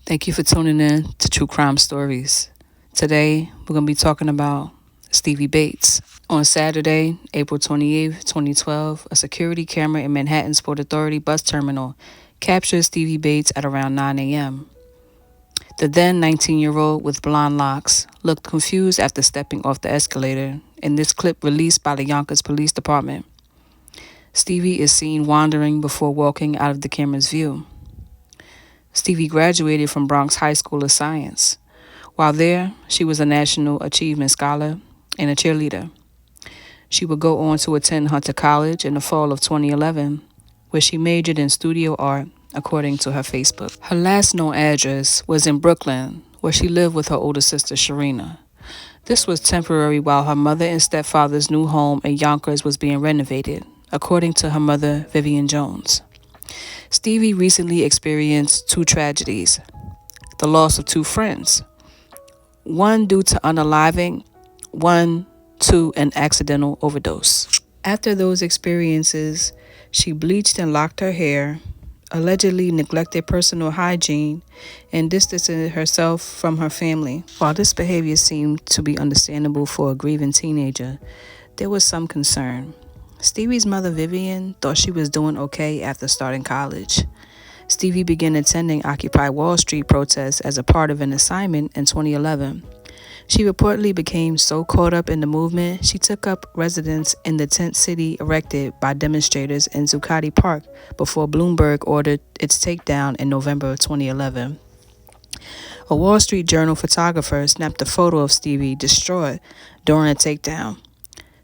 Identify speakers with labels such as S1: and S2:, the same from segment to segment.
S1: Thank you for tuning in to True Crime Stories. Today, we're going to be talking about Stevie Bates. On Saturday, April 28th, 2012, a security camera in Manhattan's Port Authority bus terminal captured Stevie Bates at around 9 a.m. The then 19-year-old with blonde locks looked confused after stepping off the escalator in this clip released by the Yonkers Police Department. Stevie is seen wandering before walking out of the camera's view. Stevie graduated from Bronx High School of Science. While there, she was a National Achievement Scholar and a cheerleader. She would go on to attend Hunter College in the fall of 2011, where she majored in studio art, according to her Facebook. Her last known address was in Brooklyn, where she lived with her older sister, Sharina. This was temporary while her mother and stepfather's new home in Yonkers was being renovated, according to her mother, Vivian Jones. Stevie recently experienced two tragedies: the loss of two friends, one due to unaliving, one to an accidental overdose. After those experiences, she bleached and locked her hair, allegedly neglected personal hygiene, and distanced herself from her family. While this behavior seemed to be understandable for a grieving teenager, there was some concern. Stevie's mother, Vivian, thought she was doing okay after starting college. Stevie began attending Occupy Wall Street protests as a part of an assignment in 2011. She reportedly became so caught up in the movement, she took up residence in the tent city erected by demonstrators in Zuccotti Park before Bloomberg ordered its takedown in November of 2011. A Wall Street Journal photographer snapped a photo of Stevie distraught during a takedown.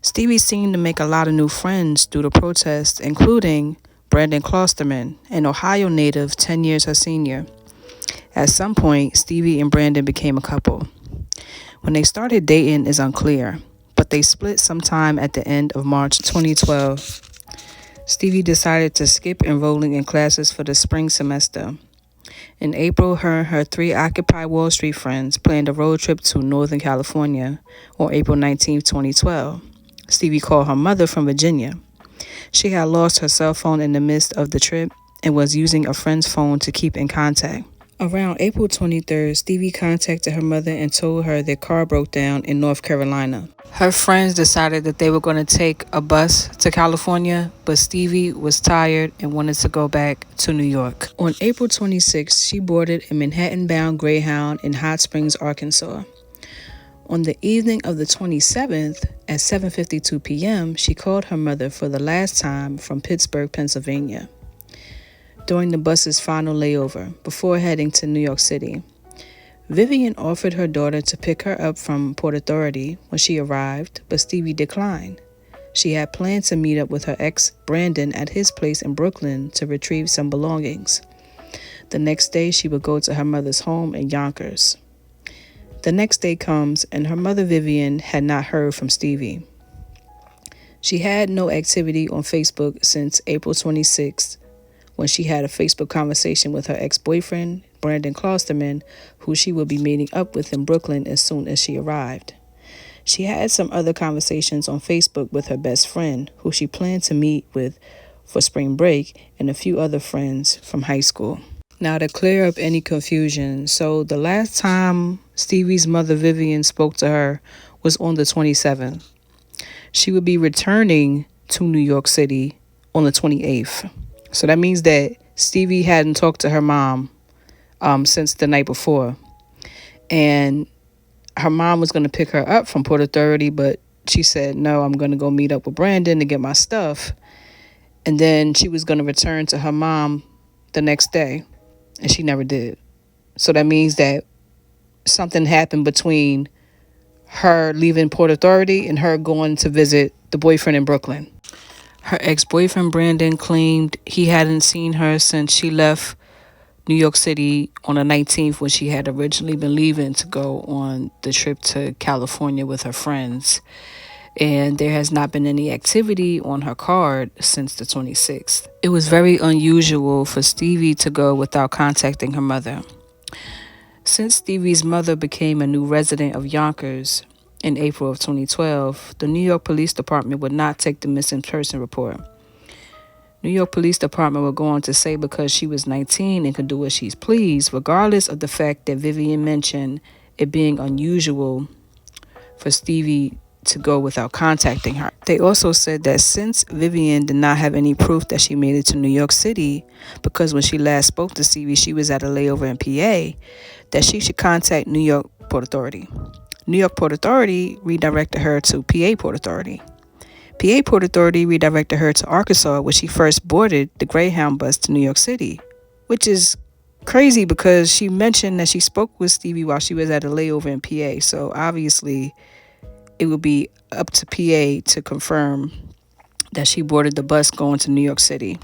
S1: Stevie seemed to make a lot of new friends through the protests, including Brandon Klosterman, an Ohio native 10 years her senior. At some point, Stevie and Brandon became a couple. When they started dating is unclear, but they split sometime at the end of March 2012. Stevie decided to skip enrolling in classes for the spring semester. In April, her and her three Occupy Wall Street friends planned a road trip to Northern California on April 19, 2012. Stevie called her mother from Virginia. She had lost her cell phone in the midst of the trip and was using a friend's phone to keep in contact. Around April 23rd, Stevie contacted her mother and told her their car broke down in North Carolina. Her friends decided that they were going to take a bus to California, but Stevie was tired and wanted to go back to New York. On April 26th, she boarded a Manhattan-bound Greyhound in Hot Springs, Arkansas. On the evening of the 27th, at 7:52 p.m., she called her mother for the last time from Pittsburgh, Pennsylvania, during the bus's final layover before heading to New York City. Vivian offered her daughter to pick her up from Port Authority when she arrived, but Stevie declined. She had planned to meet up with her ex, Brandon, at his place in Brooklyn to retrieve some belongings. The next day, she would go to her mother's home in Yonkers. The next day comes, and her mother, Vivian, had not heard from Stevie. She had no activity on Facebook since April 26th, when she had a Facebook conversation with her ex-boyfriend, Brandon Klosterman, who she would be meeting up with in Brooklyn as soon as she arrived. She had some other conversations on Facebook with her best friend, who she planned to meet with for spring break, and a few other friends from high school. Now, to clear up any confusion, so the last time Stevie's mother, Vivian, spoke to her was on the 27th. She would be returning to New York City on the 28th. So that means that Stevie hadn't talked to her mom since the night before. And her mom was going to pick her up from Port Authority, but she said, no, I'm going to go meet up with Brandon to get my stuff. And then she was going to return to her mom the next day, and she never did. So that means that something happened between her leaving Port Authority and her going to visit the boyfriend in Brooklyn. Her ex-boyfriend, Brandon, claimed he hadn't seen her since she left New York City on the 19th, when she had originally been leaving to go on the trip to California with her friends. And there has not been any activity on her card since the 26th. It was very unusual for Stevie to go without contacting her mother. Since Stevie's mother became a new resident of Yonkers in April of 2012, the New York Police Department would not take the missing person report. New York Police Department would go on to say because she was 19 and could do as she's pleased, regardless of the fact that Vivian mentioned it being unusual for Stevie to go without contacting her. They also said that since Vivian did not have any proof that she made it to New York City, because when she last spoke to Stevie, she was at a layover in PA, that she should contact New York Port Authority. New York Port Authority redirected her to PA Port Authority. PA Port Authority redirected her to Arkansas, where she first boarded the Greyhound bus to New York City, which is crazy because she mentioned that she spoke with Stevie while she was at a layover in PA. So obviously, it would be up to PA to confirm that she boarded the bus going to New York City.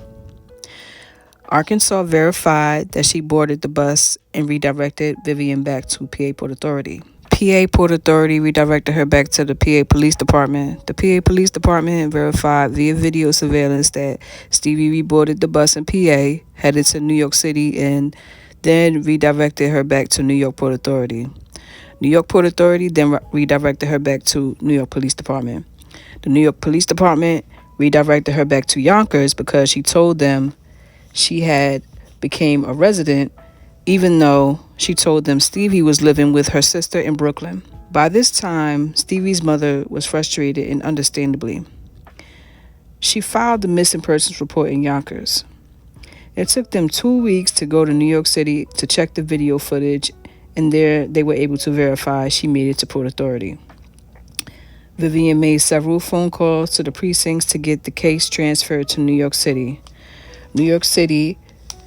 S1: Arkansas verified that she boarded the bus and redirected Vivian back to PA Port Authority. PA Port Authority redirected her back to the PA Police Department. The PA Police Department verified via video surveillance that Stevie reboarded the bus in PA, headed to New York City, and then redirected her back to New York Port Authority. New York Port Authority then redirected her back to New York Police Department. The New York Police Department redirected her back to Yonkers because she told them she had became a resident, even though she told them Stevie was living with her sister in Brooklyn. By this time, Stevie's mother was frustrated, and understandably, she filed the missing persons report in Yonkers. It took them 2 weeks to go to New York City to check the video footage, and there they were able to verify she made it to Port Authority. Vivian made several phone calls to the precincts to get the case transferred to New York City. New York City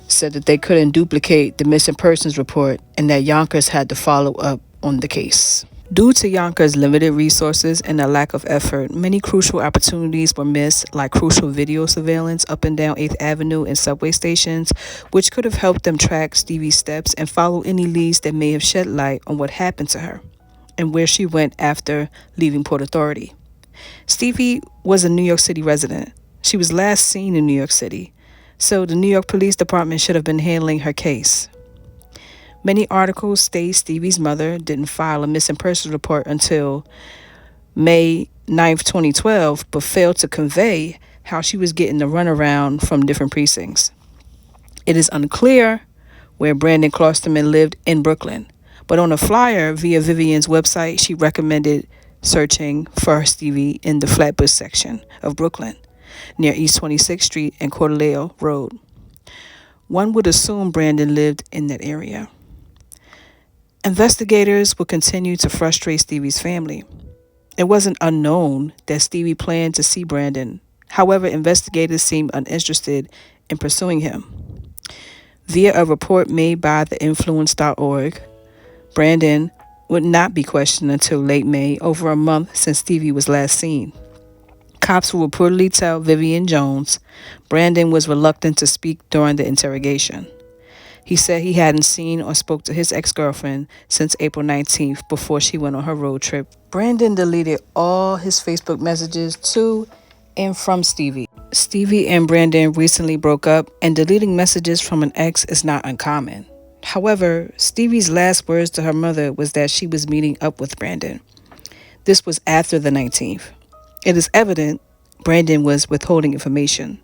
S1: said that they couldn't duplicate the missing persons report and that Yonkers had to follow up on the case. Due to Yonkers' limited resources and a lack of effort, many crucial opportunities were missed, like crucial video surveillance up and down 8th Avenue and subway stations, which could have helped them track Stevie's steps and follow any leads that may have shed light on what happened to her and where she went after leaving Port Authority. Stevie was a New York City resident. She was last seen in New York City, so the New York Police Department should have been handling her case. Many articles state Stevie's mother didn't file a missing persons report until May 9th, 2012, but failed to convey how she was getting the runaround from different precincts. It is unclear where Brandon Klosterman lived in Brooklyn, but on a flyer via Vivian's website, she recommended searching for Stevie in the Flatbush section of Brooklyn, near East 26th Street and Cordeleau Road. One would assume Brandon lived in that area. Investigators would continue to frustrate Stevie's family. It wasn't unknown that Stevie planned to see Brandon. However, investigators seemed uninterested in pursuing him. Via a report made by theinfluence.org, Brandon would not be questioned until late May, over a month since Stevie was last seen. Cops will reportedly tell Vivian Jones Brandon was reluctant to speak during the interrogation. He said he hadn't seen or spoke to his ex-girlfriend since April 19th before she went on her road trip. Brandon deleted all his Facebook messages to and from Stevie. Stevie and Brandon recently broke up, and deleting messages from an ex is not uncommon. However, Stevie's last words to her mother was that she was meeting up with Brandon. This was after the 19th. It is evident Brandon was withholding information.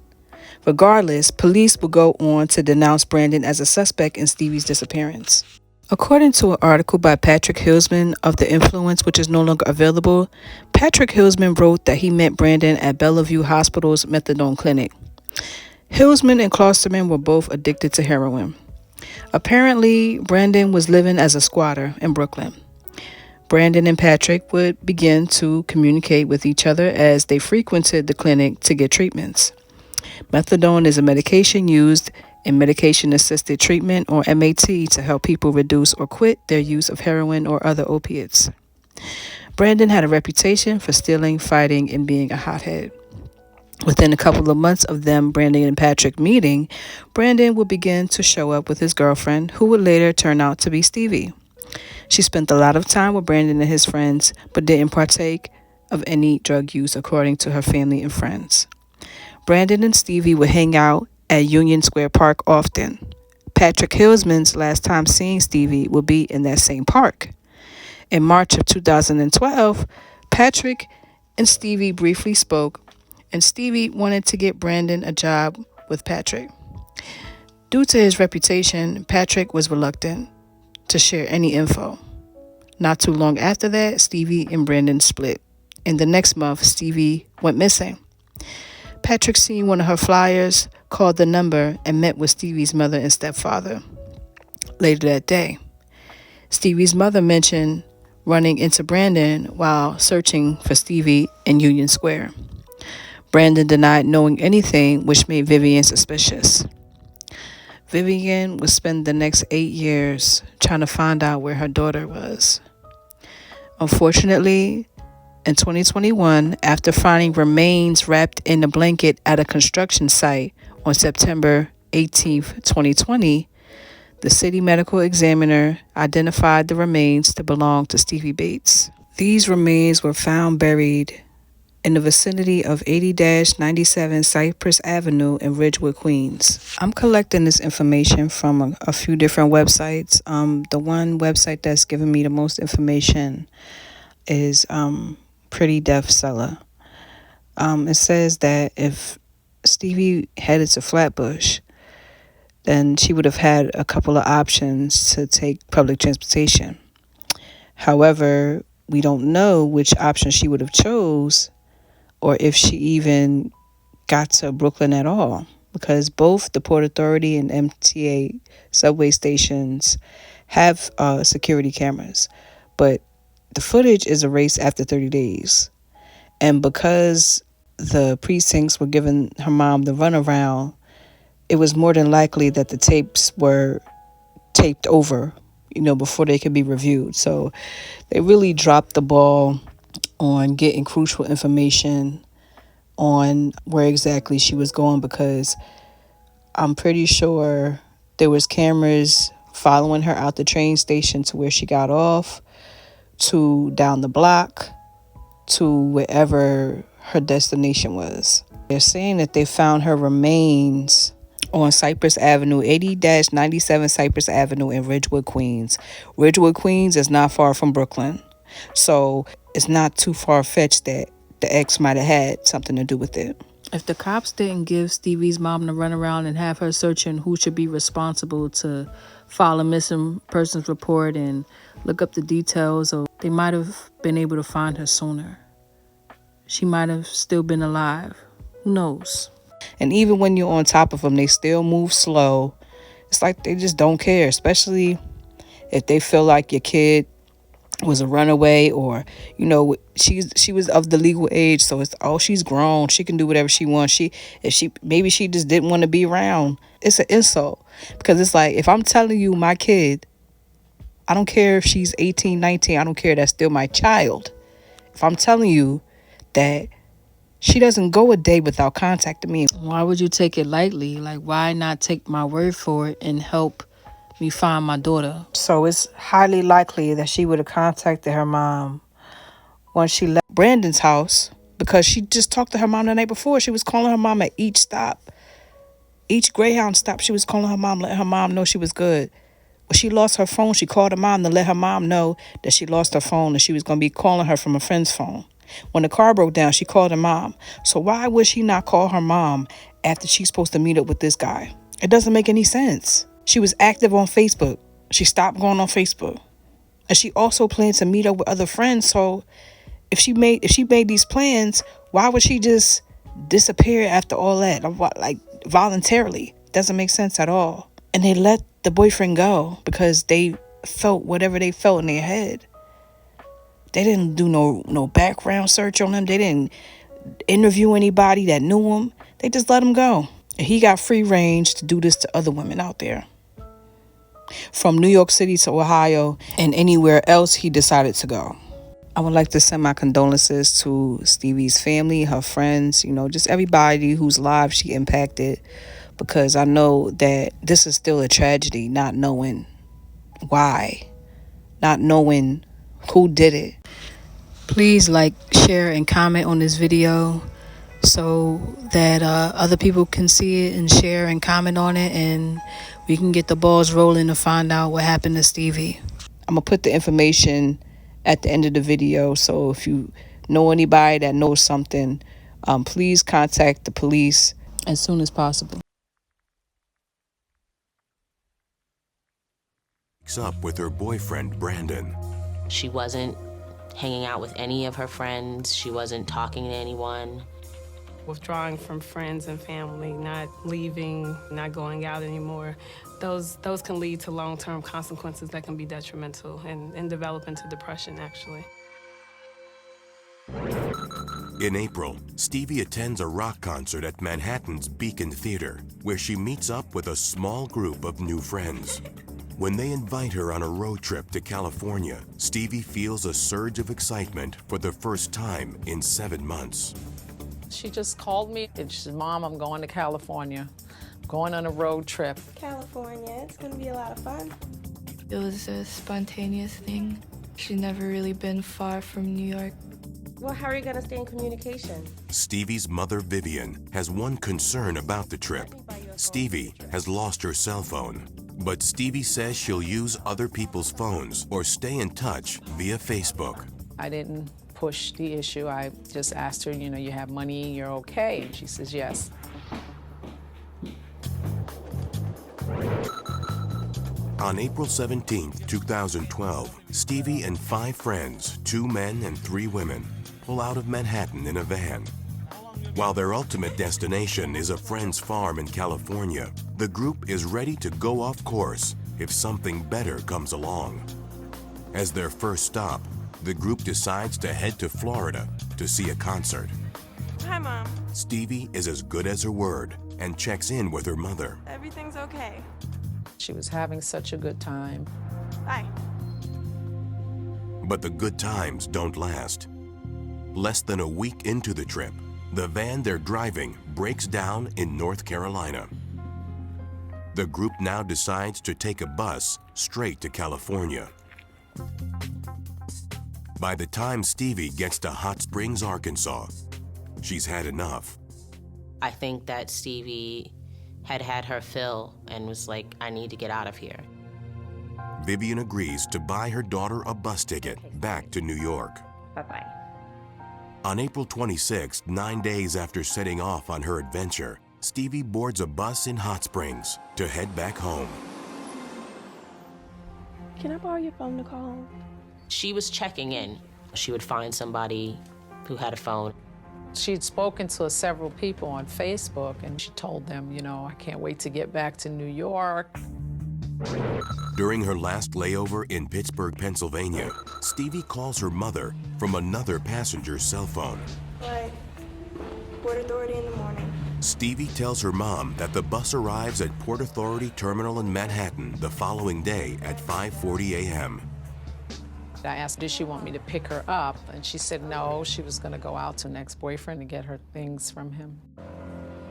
S1: Regardless, police will go on to denounce Brandon as a suspect in Stevie's disappearance. According to an article by Patrick Hillsman of The Influence, which is no longer available, Patrick Hillsman wrote that he met Brandon at Bellevue Hospital's methadone clinic. Hillsman and Klosterman were both addicted to heroin. Apparently, Brandon was living as a squatter in Brooklyn. Brandon and Patrick would begin to communicate with each other as they frequented the clinic to get treatments. Methadone is a medication used in medication-assisted treatment, or MAT, to help people reduce or quit their use of heroin or other opiates. Brandon had a reputation for stealing, fighting, and being a hothead. Within a couple of months of them, Brandon and Patrick, meeting, Brandon would begin to show up with his girlfriend, who would later turn out to be Stevie. She spent a lot of time with Brandon and his friends, but didn't partake of any drug use, according to her family and friends. Brandon and Stevie would hang out at Union Square Park often. Patrick Hillsman's last time seeing Stevie would be in that same park. In March of 2012, Patrick and Stevie briefly spoke, and Stevie wanted to get Brandon a job with Patrick. Due to his reputation, Patrick was reluctant to share any info. Not too long after that, Stevie and Brandon split. And the next month, Stevie went missing. Patrick seen one of her flyers, called the number, and met with Stevie's mother and stepfather. Later that day, Stevie's mother mentioned running into Brandon while searching for Stevie in Union Square. Brandon denied knowing anything, which made Vivian suspicious. Vivian would spend the next 8 years trying to find out where her daughter was. Unfortunately, in 2021, after finding remains wrapped in a blanket at a construction site on September 18, 2020, the city medical examiner identified the remains to belong to Stevie Bates. These remains were found buried in the vicinity of 80-97 Cypress Avenue in Ridgewood, Queens. I'm collecting this information from a few different websites. The one website that's giving me the most information is Pretty Deaf Seller. It says that if Stevie headed to Flatbush, then she would have had a couple of options to take public transportation. However, we don't know which option she would have chose, or if she even got to Brooklyn at all, because both the Port Authority and MTA subway stations have security cameras, but the footage is erased after 30 days. And because the precincts were giving her mom the runaround, it was more than likely that the tapes were taped over, before they could be reviewed. So they really dropped the ball on getting crucial information on where exactly she was going, because I'm pretty sure there was cameras following her out the train station to where she got off, to down the block, to wherever her destination was. They're saying that they found her remains on Cypress Avenue, 80-97 Cypress Avenue in Ridgewood, Queens. Ridgewood, Queens is not far from Brooklyn. So it's not too far-fetched that the ex might have had something to do with it. If the cops didn't give Stevie's mom the runaround and have her searching who should be responsible to file a missing persons report and look up the details, or they might have been able to find her sooner. She might have still been alive. Who knows? And even when you're on top of them, they still move slow. It's like they just don't care, especially if they feel like your kid was a runaway, or she was of the legal age, so it's she's grown, she can do whatever she wants. Maybe she just didn't want to be around. It's an insult, because it's like, if I'm telling you my kid, I don't care if she's 18, 19, I don't care, that's still my child. If I'm telling you that she doesn't go a day without contacting me, why would you take it lightly? Like, why not take my word for it and help me find my daughter? So it's highly likely that she would have contacted her mom once she left Brandon's house, because she just talked to her mom the night before. She was calling her mom at each stop. Each Greyhound stop, she was calling her mom, letting her mom know she was good. When she lost her phone, she called her mom to let her mom know that she lost her phone and she was going to be calling her from a friend's phone. When the car broke down, she called her mom. So why would she not call her mom after she's supposed to meet up with this guy? It doesn't make any sense. She was active on Facebook. She stopped going on Facebook. And she also planned to meet up with other friends. So if she made these plans, why would she just disappear after all that? Like, voluntarily? Doesn't make sense at all. And they let the boyfriend go because they felt whatever they felt in their head. They didn't do no background search on him. They didn't interview anybody that knew him. They just let him go. And he got free range to do this to other women out there. From New York City to Ohio and anywhere else he decided to go. I would like to send my condolences to Stevie's family, her friends, just everybody whose lives she impacted, because I know that this is still a tragedy, not knowing why, not knowing who did it. Please like, share, and comment on this video so that other people can see it and share and comment on it, and we can get the balls rolling to find out what happened to Stevie. I'm going to put the information at the end of the video, so if you know anybody that knows something, please contact the police as soon as possible.
S2: Breaks up with her boyfriend, Brandon.
S3: She wasn't hanging out with any of her friends. She wasn't talking to anyone.
S4: Withdrawing from friends and family, not leaving, not going out anymore, those can lead to long-term consequences that can be detrimental and develop into depression, actually.
S2: In April, Stevie attends a rock concert at Manhattan's Beacon Theater, where she meets up with a small group of new friends. When they invite her on a road trip to California, Stevie feels a surge of excitement for the first time in 7 months.
S5: She just called me and she said, "Mom, I'm going to California, going on a road trip."
S6: California, it's gonna be a lot of fun.
S7: It was a spontaneous thing. She'd never really been far from New York.
S6: Well, how are you gonna stay in communication?
S2: Stevie's mother, Vivian, has one concern about the trip. Stevie has lost her cell phone, but Stevie says she'll use other people's phones or stay in touch via Facebook.
S5: I didn't push the issue. I just asked her, you have money, you're okay? And she says yes.
S2: On April 17, 2012, Stevie and 5 friends, 2 men and 3 women, pull out of Manhattan in a van. While their ultimate destination is a friend's farm in California, the group is ready to go off course if something better comes along. As their first stop, the group decides to head to Florida to see a concert.
S6: Hi, Mom.
S2: Stevie is as good as her word and checks in with her mother.
S6: Everything's okay.
S5: She was having such a good time.
S6: Bye.
S2: But the good times don't last. Less than a week into the trip, the van they're driving breaks down in North Carolina. The group now decides to take a bus straight to California. By the time Stevie gets to Hot Springs, Arkansas, she's had enough.
S3: I think that Stevie had had her fill and was like, I need to get out of here.
S2: Vivian agrees to buy her daughter a bus ticket back to New York.
S6: Bye-bye.
S2: On April 26, 9 days after setting off on her adventure, Stevie boards a bus in Hot Springs to head back home.
S6: Can I borrow your phone to call home?
S3: She was checking in. She would find somebody who had a phone.
S5: She'd spoken to several people on Facebook, and she told them, I can't wait to get back to New York.
S2: During her last layover in Pittsburgh, Pennsylvania, Stevie calls her mother from another passenger's cell phone.
S6: Like, Port Authority in the morning.
S2: Stevie tells her mom that the bus arrives at Port Authority Terminal in Manhattan the following day at 5:40 a.m.
S5: I asked, did she want me to pick her up? And she said no, she was going to go out to an ex-boyfriend to get her things from him.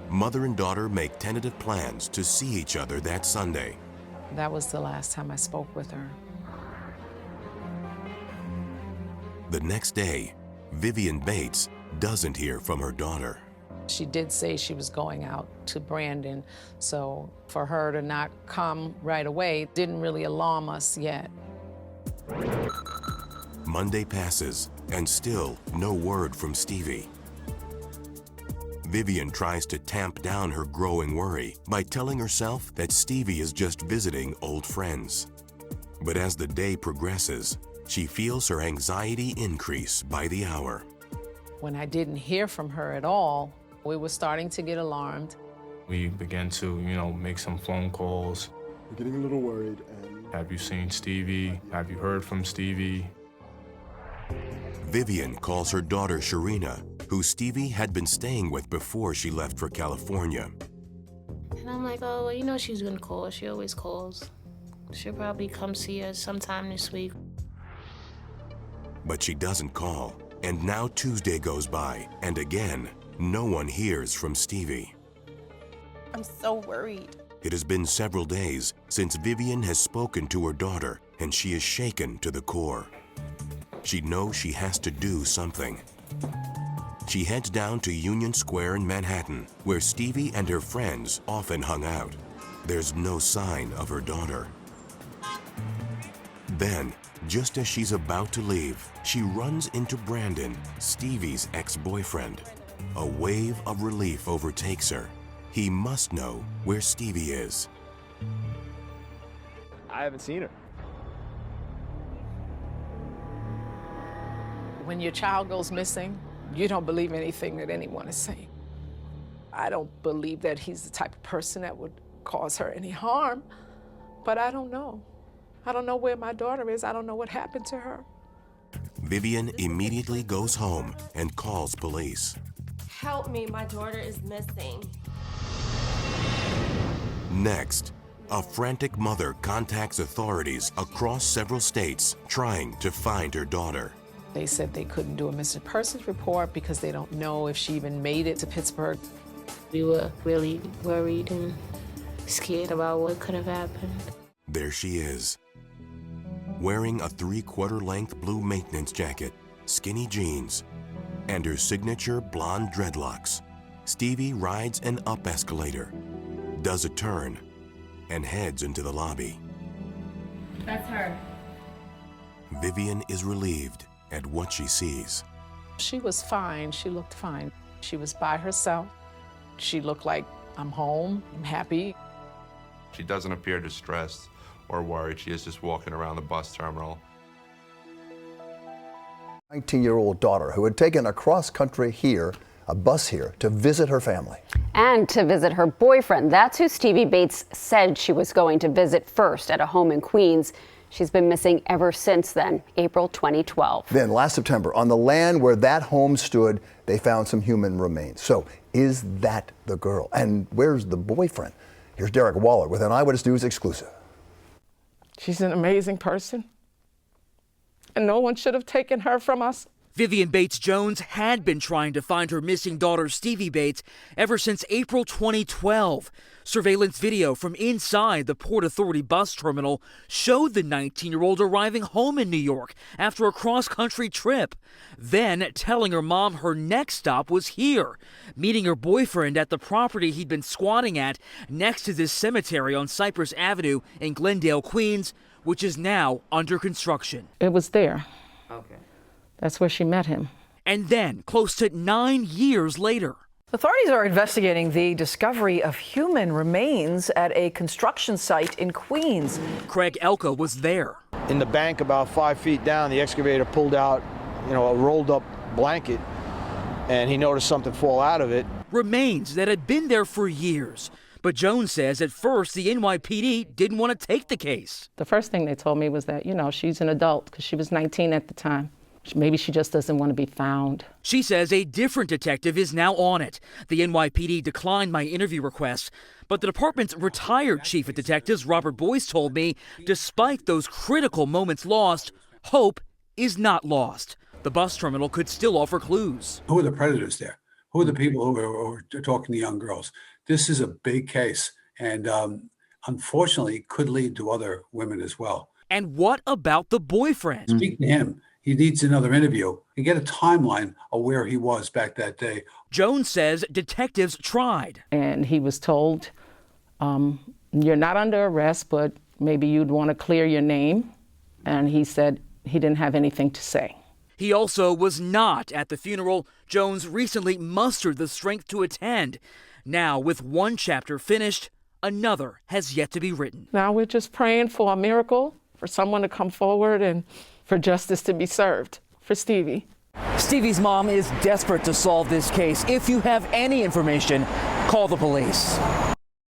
S2: Mother and daughter make tentative plans to see each other that Sunday.
S5: That was the last time I spoke with her.
S2: The next day, Vivian Bates doesn't hear from her daughter.
S5: She did say she was going out to Brandon, so for her to not come right away didn't really alarm us yet.
S2: Monday passes, and still no word from Stevie. Vivian tries to tamp down her growing worry by telling herself that Stevie is just visiting old friends. But as the day progresses, she feels her anxiety increase by the hour.
S5: When I didn't hear from her at all, we were starting to get alarmed.
S8: We began to, make some phone calls.
S9: We're getting a little worried and...
S8: Have you seen Stevie? Have you heard from Stevie?
S2: Vivian calls her daughter Sharina, who Stevie had been staying with before she left for California.
S10: And I'm like, oh, well, she's gonna call. She always calls. She'll probably come see us sometime this week.
S2: But she doesn't call, and now Tuesday goes by, and again, no one hears from Stevie.
S6: I'm so worried.
S2: It has been several days since Vivian has spoken to her daughter, and she is shaken to the core. She knows she has to do something. She heads down to Union Square in Manhattan, where Stevie and her friends often hung out. There's no sign of her daughter. Then, just as she's about to leave, she runs into Brandon, Stevie's ex-boyfriend. A wave of relief overtakes her. He must know where Stevie is.
S9: I haven't seen her.
S5: When your child goes missing, you don't believe anything that anyone is saying. I don't believe that he's the type of person that would cause her any harm, but I don't know. I don't know where my daughter is. I don't know what happened to her.
S2: Vivian immediately goes home and calls police.
S6: Help me, my daughter is missing.
S2: Next, a frantic mother contacts authorities across several states trying to find her daughter.
S5: They said they couldn't do a missing persons report because they don't know if she even made it to Pittsburgh.
S10: We were really worried and scared about what could have happened.
S2: There she is, wearing a 3/4 length blue maintenance jacket, skinny jeans, and her signature blonde dreadlocks. Stevie rides an up escalator, does a turn, and heads into the lobby.
S6: That's her.
S5: Vivian
S2: is relieved at what she sees.
S5: She was fine. She looked fine. She was by herself. She looked like, I'm home, I'm happy.
S11: She doesn't appear distressed or worried. She is just walking around the bus terminal.
S12: 19-year-old daughter who had taken a cross-country a bus here, to visit her family.
S13: And to visit her boyfriend. That's who Stevie Bates said she was going to visit first at a home in Queens. She's been missing ever since then, April 2012.
S12: Then last September, on the land where that home stood, they found some human remains. So is that the girl? And where's the boyfriend? Here's Derek Waller with an Eyewitness News exclusive.
S5: She's an amazing person, and no one should have taken her from us.
S14: Vivian Bates Jones had been trying to find her missing daughter, Stevie Bates, ever since April 2012. Surveillance video from inside the Port Authority bus terminal showed the 19-year-old arriving home in New York after a cross-country trip, then telling her mom her next stop was here, meeting her boyfriend at the property he'd been squatting at next to this cemetery on Cypress Avenue in Glendale, Queens, which is now under construction.
S5: It was there.
S14: Okay.
S5: That's where she met him.
S14: And then, close to 9 years later,
S15: authorities are investigating the discovery of human remains at a construction site in Queens.
S14: Craig Elka was there.
S16: In the bank about 5 feet down, the excavator pulled out, a rolled up blanket, and he noticed something fall out of it.
S14: Remains that had been there for years. But Jones says at first the NYPD didn't want to take the case.
S5: The first thing they told me was that, she's an adult because she was 19 at the time. Maybe she just doesn't want to be found.
S14: She says a different detective is now on it. The NYPD declined my interview request, but the department's retired chief of detectives, Robert Boyce, told me, despite those critical moments lost, hope is not lost. The bus terminal could still offer clues.
S17: Who are the predators there? Who are the people who are talking to young girls? This is a big case, and unfortunately could lead to other women as well.
S14: And what about the boyfriend?
S17: Speak to him. He needs another interview and get a timeline of where he was back that day.
S14: Jones says detectives tried.
S5: And he was told, you're not under arrest, but maybe you'd want to clear your name. And he said he didn't have anything to say.
S14: He also was not at the funeral. Jones recently mustered the strength to attend. Now, with one chapter finished, another has yet to be written.
S5: Now we're just praying for a miracle, for someone to come forward and for justice to be served for Stevie.
S18: Stevie's mom is desperate to solve this case. If you have any information, call the police.